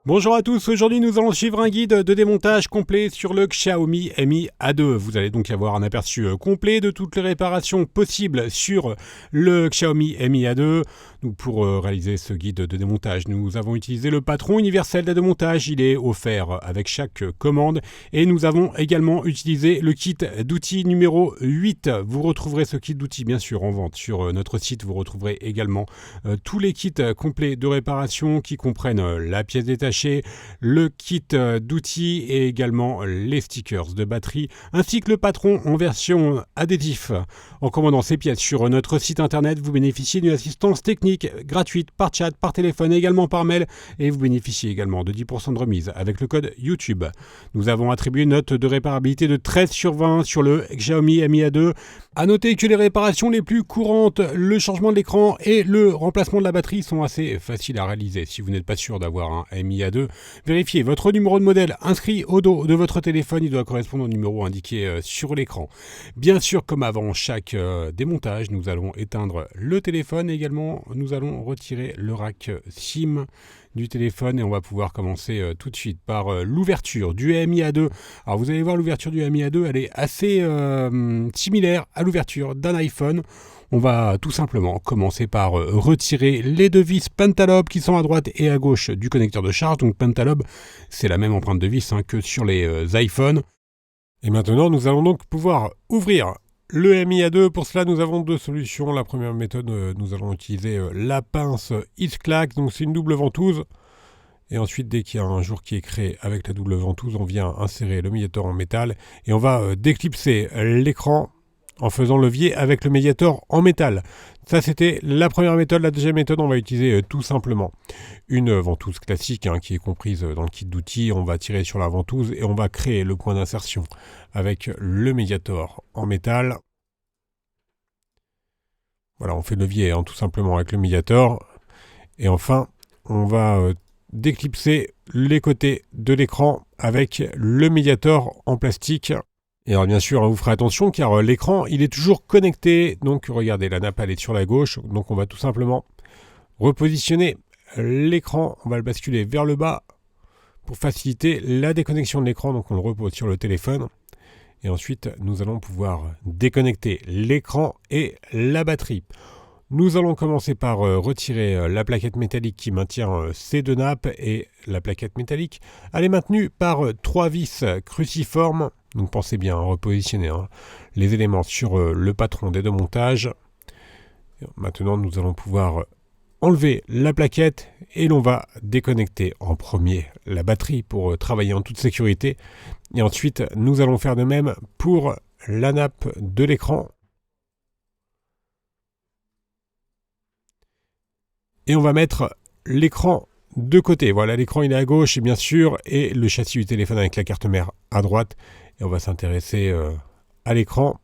Bonjour à tous, aujourd'hui nous allons suivre un guide de démontage complet sur le Xiaomi Mi A2. Vous allez donc avoir un aperçu complet de toutes les réparations possibles sur le Xiaomi Mi A2. Donc pour réaliser ce guide de démontage, nous avons utilisé le patron universel de démontage. Il est offert avec chaque commande et nous avons également utilisé le kit d'outils numéro 8. Vous retrouverez ce kit d'outils bien sûr en vente sur notre site. Vous retrouverez également tous les kits complets de réparation qui comprennent la pièce détachée, le kit d'outils et également les stickers de batterie ainsi que le patron en version additif. En commandant ces pièces sur notre site internet, vous bénéficiez d'une assistance technique gratuite par chat, par téléphone et également par mail, et vous bénéficiez également de 10% de remise avec le code YouTube. Nous avons attribué une note de réparabilité de 13 sur 20 sur le Xiaomi Mi A2. A noter que les réparations les plus courantes, le changement de l'écran et le remplacement de la batterie sont assez faciles à réaliser. Si vous n'êtes pas sûr d'avoir un Mi A2, vérifiez votre numéro de modèle inscrit au dos de votre téléphone. Il doit correspondre au numéro indiqué sur l'écran. Bien sûr, comme avant chaque démontage, nous allons éteindre le téléphone et également nous allons retirer le rack SIM du téléphone et on va pouvoir commencer tout de suite par l'ouverture du Mi A2. Alors vous allez voir, l'ouverture du Mi A2, elle est assez similaire à l'ouverture d'un iPhone. On va tout simplement commencer par retirer les deux vis Pentalobe qui sont à droite et à gauche du connecteur de charge. Donc Pentalobe, c'est la même empreinte de vis que sur les iPhones. Et maintenant, nous allons donc pouvoir ouvrir le Mi A2. Pour cela, nous avons deux solutions. La première méthode, nous allons utiliser la pince X-Clack. Donc c'est une double ventouse. Et ensuite, dès qu'il y a un jour qui est créé avec la double ventouse, on vient insérer le médiator en métal et on va déclipser l'écran en faisant levier avec le médiator en métal. Ça, c'était la première méthode. La deuxième méthode, on va utiliser tout simplement une ventouse classique qui est comprise dans le kit d'outils. On va tirer sur la ventouse et on va créer le point d'insertion avec le médiator en métal. Voilà, on fait levier tout simplement avec le médiator. Et enfin, on va déclipser les côtés de l'écran avec le médiator en plastique. Et alors bien sûr, vous ferez attention car l'écran, il est toujours connecté. Donc regardez, la nappe, elle est sur la gauche. Donc on va tout simplement repositionner l'écran. On va le basculer vers le bas pour faciliter la déconnexion de l'écran. Donc on le repose sur le téléphone. Et ensuite, nous allons pouvoir déconnecter l'écran et la batterie. Nous allons commencer par retirer la plaquette métallique qui maintient ces deux nappes, et la plaquette métallique, elle est maintenue par trois vis cruciformes. Donc pensez bien à repositionner les éléments sur le patron des deux montages. Maintenant, nous allons pouvoir enlever la plaquette et l'on va déconnecter en premier la batterie pour travailler en toute sécurité. Et ensuite, nous allons faire de même pour la nappe de l'écran. Et on va mettre l'écran de côté. Voilà, l'écran il est à gauche, et bien sûr, et le châssis du téléphone avec la carte mère à droite. Et on va s'intéresser à l'écran.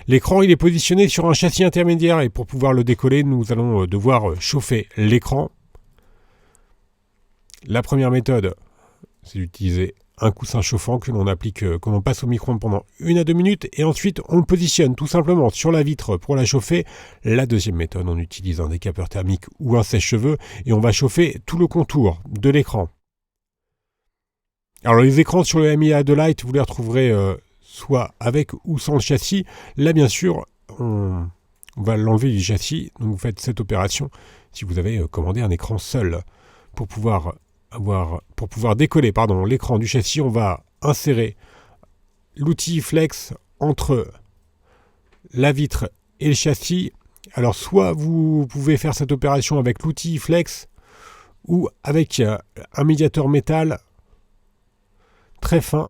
L'écran il est positionné sur un châssis intermédiaire et pour pouvoir le décoller, nous allons devoir chauffer l'écran. La première méthode, c'est d'utiliser un coussin chauffant que l'on applique, que l'on passe au micro-ondes pendant 1 à 2 minutes et ensuite on le positionne tout simplement sur la vitre pour la chauffer. La deuxième méthode, on utilise un décapeur thermique ou un sèche-cheveux et on va chauffer tout le contour de l'écran. Alors les écrans sur le Mi A2 Lite, vous les retrouverez soit avec ou sans le châssis. Là bien sûr, on va l'enlever du châssis, donc vous faites cette opération si vous avez commandé un écran seul. Pour pouvoir décoller l'écran du châssis, on va insérer l'outil flex entre la vitre et le châssis. Alors soit vous pouvez faire cette opération avec l'outil flex ou avec un médiator métal très fin.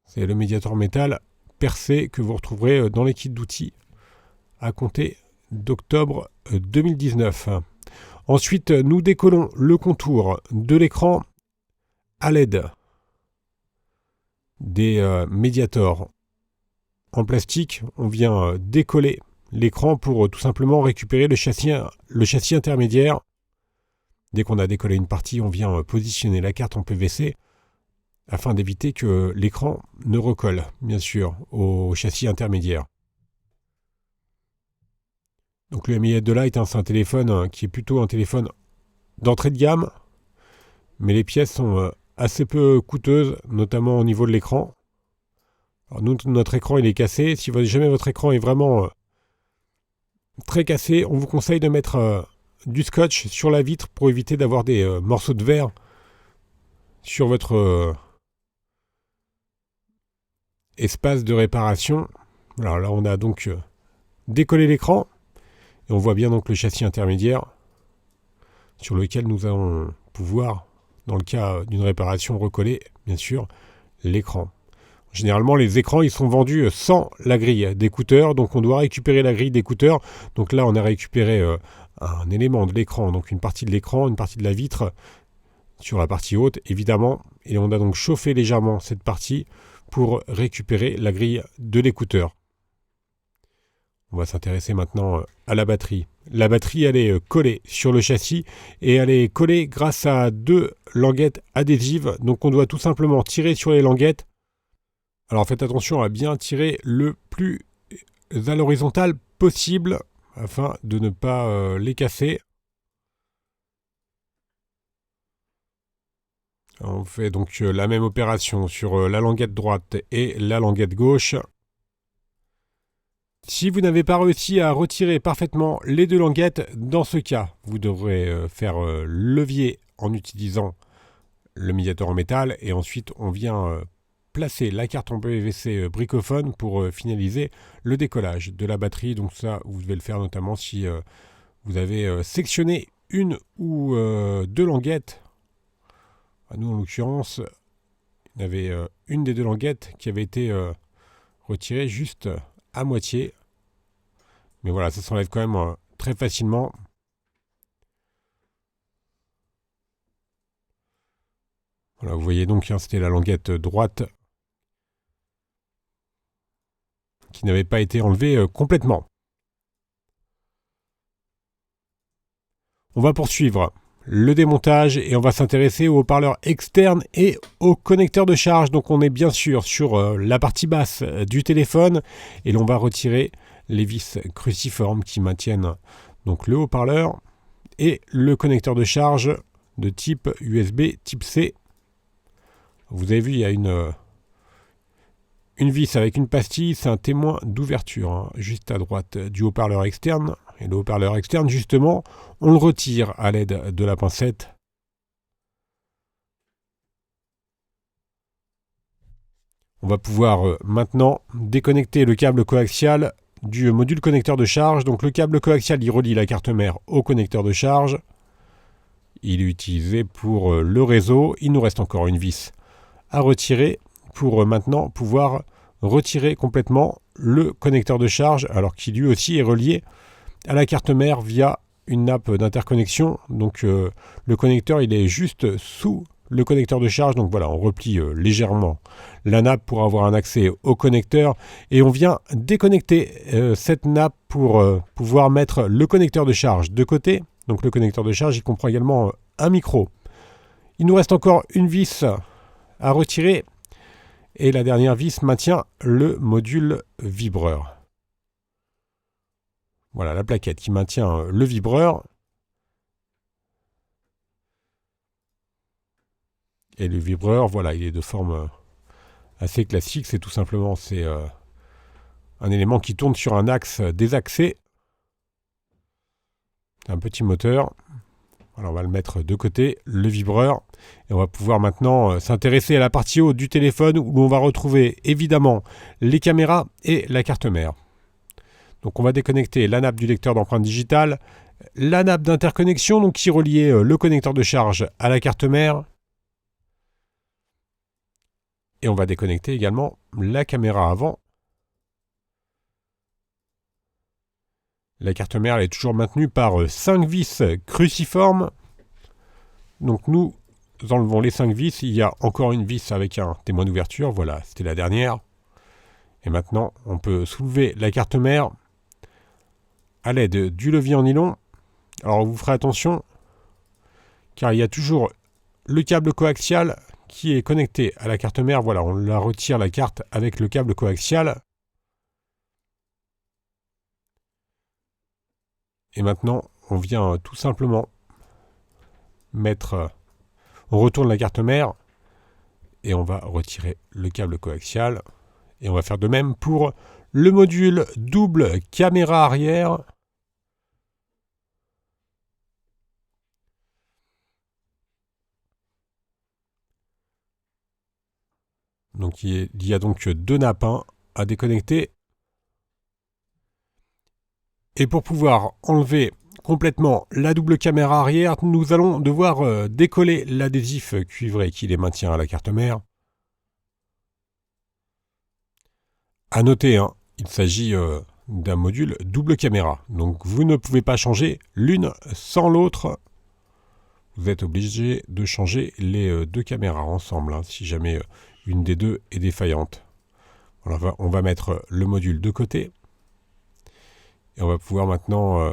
C'est le médiator métal percé que vous retrouverez dans les kits d'outils à compter d'octobre 2019. Ensuite, nous décollons le contour de l'écran à l'aide des médiators en plastique. On vient décoller l'écran pour tout simplement récupérer le châssis intermédiaire. Dès qu'on a décollé une partie, on vient positionner la carte en PVC afin d'éviter que l'écran ne recolle, bien sûr, au châssis intermédiaire. Donc le Mi A2 Lite, c'est un téléphone qui est plutôt un téléphone d'entrée de gamme. Mais les pièces sont assez peu coûteuses, notamment au niveau de l'écran. Alors nous, notre écran il est cassé. Si jamais votre écran est vraiment très cassé, on vous conseille de mettre du scotch sur la vitre pour éviter d'avoir des morceaux de verre sur votre espace de réparation. Alors là, on a donc décollé l'écran et on voit bien donc le châssis intermédiaire sur lequel nous allons pouvoir, dans le cas d'une réparation, recoller, bien sûr, l'écran. Généralement, les écrans, ils sont vendus sans la grille d'écouteurs, donc on doit récupérer la grille d'écouteurs. Donc là, on a récupéré un élément de l'écran, donc une partie de l'écran, une partie de la vitre sur la partie haute, évidemment, et on a donc chauffé légèrement cette partie pour récupérer la grille de l'écouteur. On va s'intéresser maintenant à la batterie. La batterie, elle est collée sur le châssis et elle est collée grâce à 2 languettes adhésives. Donc on doit tout simplement tirer sur les languettes. Alors faites attention à bien tirer le plus à l'horizontale possible afin de ne pas les casser. On fait donc la même opération sur la languette droite et la languette gauche. Si vous n'avez pas réussi à retirer parfaitement les 2 languettes, dans ce cas, vous devrez faire levier en utilisant le médiateur en métal et ensuite on vient placer la carte en PVC bricophone pour finaliser le décollage de la batterie. Donc ça, vous devez le faire notamment si vous avez sectionné une ou 2 languettes. Nous, en l'occurrence, il y avait une des 2 languettes qui avait été retirée juste à moitié. Mais voilà, ça s'enlève quand même très facilement. Voilà, vous voyez donc, c'était la languette droite qui n'avait pas été enlevée complètement. On va poursuivre le démontage et on va s'intéresser aux haut-parleurs externes et aux connecteurs de charge. Donc on est bien sûr sur la partie basse du téléphone et l'on va retirer les vis cruciformes qui maintiennent donc le haut-parleur et le connecteur de charge de type USB type C. Vous avez vu, il y a une vis avec une pastille, c'est un témoin d'ouverture, juste à droite du haut-parleur externe. Et le haut-parleur externe, justement, on le retire à l'aide de la pincette. On va pouvoir maintenant déconnecter le câble coaxial du module connecteur de charge. Donc le câble coaxial, il relie la carte mère au connecteur de charge. Il est utilisé pour le réseau. Il nous reste encore une vis à retirer pour maintenant pouvoir retirer complètement le connecteur de charge, alors qu'il lui aussi est relié à la carte mère via une nappe d'interconnexion. Donc le connecteur, il est juste sous le connecteur de charge. Donc voilà, on replie légèrement la nappe pour avoir un accès au connecteur et on vient déconnecter cette nappe pour pouvoir mettre le connecteur de charge de côté. Donc le connecteur de charge, il comprend également un micro. Il nous reste encore une vis à retirer et la dernière vis maintient le module vibreur. Voilà la plaquette qui maintient le vibreur. Et le vibreur, voilà, il est de forme assez classique. C'est tout simplement un élément qui tourne sur un axe désaxé. Un petit moteur. Alors on va le mettre de côté, le vibreur. Et on va pouvoir maintenant s'intéresser à la partie haute du téléphone où on va retrouver évidemment les caméras et la carte mère. Donc on va déconnecter la nappe du lecteur d'empreintes digitales, la nappe d'interconnexion donc qui reliait le connecteur de charge à la carte mère. Et on va déconnecter également la caméra avant. La carte mère elle est toujours maintenue par 5 vis cruciformes. Donc nous enlevons les 5 vis. Il y a encore une vis avec un témoin d'ouverture. Voilà, c'était la dernière. Et maintenant, on peut soulever la carte mère à l'aide du levier en nylon. Alors vous ferez attention, car il y a toujours le câble coaxial qui est connecté à la carte mère. Voilà, on la retire la carte avec le câble coaxial. Et maintenant, on vient tout simplement mettre On retourne la carte mère et on va retirer le câble coaxial. Et on va faire de même pour le module double caméra arrière. Donc il y a donc 2 nappes à déconnecter. Et pour pouvoir enlever complètement la double caméra arrière, nous allons devoir décoller l'adhésif cuivré qui les maintient à la carte mère. À noter, il s'agit d'un module double caméra. Donc vous ne pouvez pas changer l'une sans l'autre. Vous êtes obligé de changer les 2 caméras ensemble, si jamais une des deux est défaillante. Alors, on va mettre le module de côté. Et on va pouvoir maintenant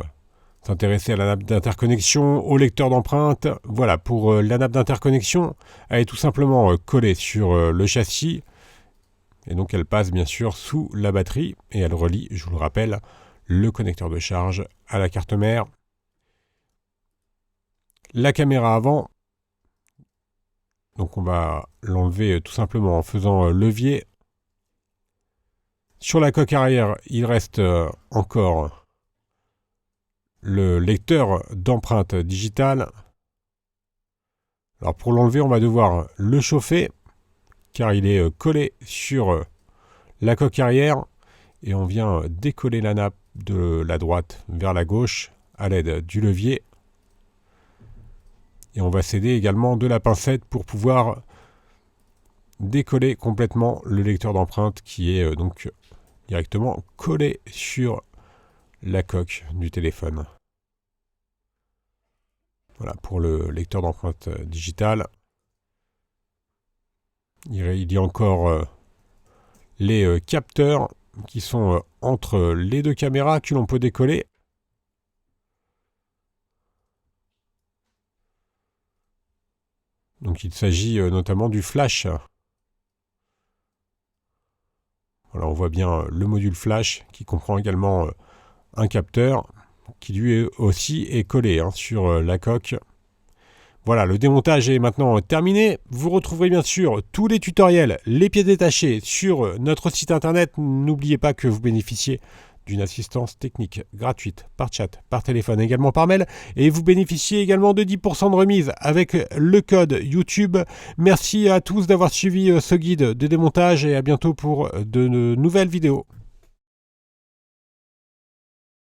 s'intéresser à la nappe d'interconnexion, au lecteur d'empreintes. Voilà, pour la nappe d'interconnexion, elle est tout simplement collée sur le châssis. Et donc elle passe bien sûr sous la batterie et elle relie, je vous le rappelle, le connecteur de charge à la carte mère. La caméra avant, donc on va l'enlever tout simplement en faisant levier. Sur la coque arrière, il reste encore le lecteur d'empreintes digitales. Alors pour l'enlever, on va devoir le chauffer car il est collé sur la coque arrière et on vient décoller la nappe de la droite vers la gauche à l'aide du levier. Et on va s'aider également de la pincette pour pouvoir décoller complètement le lecteur d'empreintes qui est donc directement collé sur la coque du téléphone. Voilà pour le lecteur d'empreintes digitales. Il y a encore les capteurs qui sont entre les 2 caméras que l'on peut décoller. Donc il s'agit notamment du flash. Voilà, on voit bien le module flash qui comprend également un capteur qui lui aussi est collé sur la coque. Voilà, le démontage est maintenant terminé. Vous retrouverez bien sûr tous les tutoriels, les pièces détachées sur notre site internet. N'oubliez pas que vous bénéficiez d'une assistance technique gratuite par chat, par téléphone, également par mail. Et vous bénéficiez également de 10% de remise avec le code YouTube. Merci à tous d'avoir suivi ce guide de démontage et à bientôt pour de nouvelles vidéos.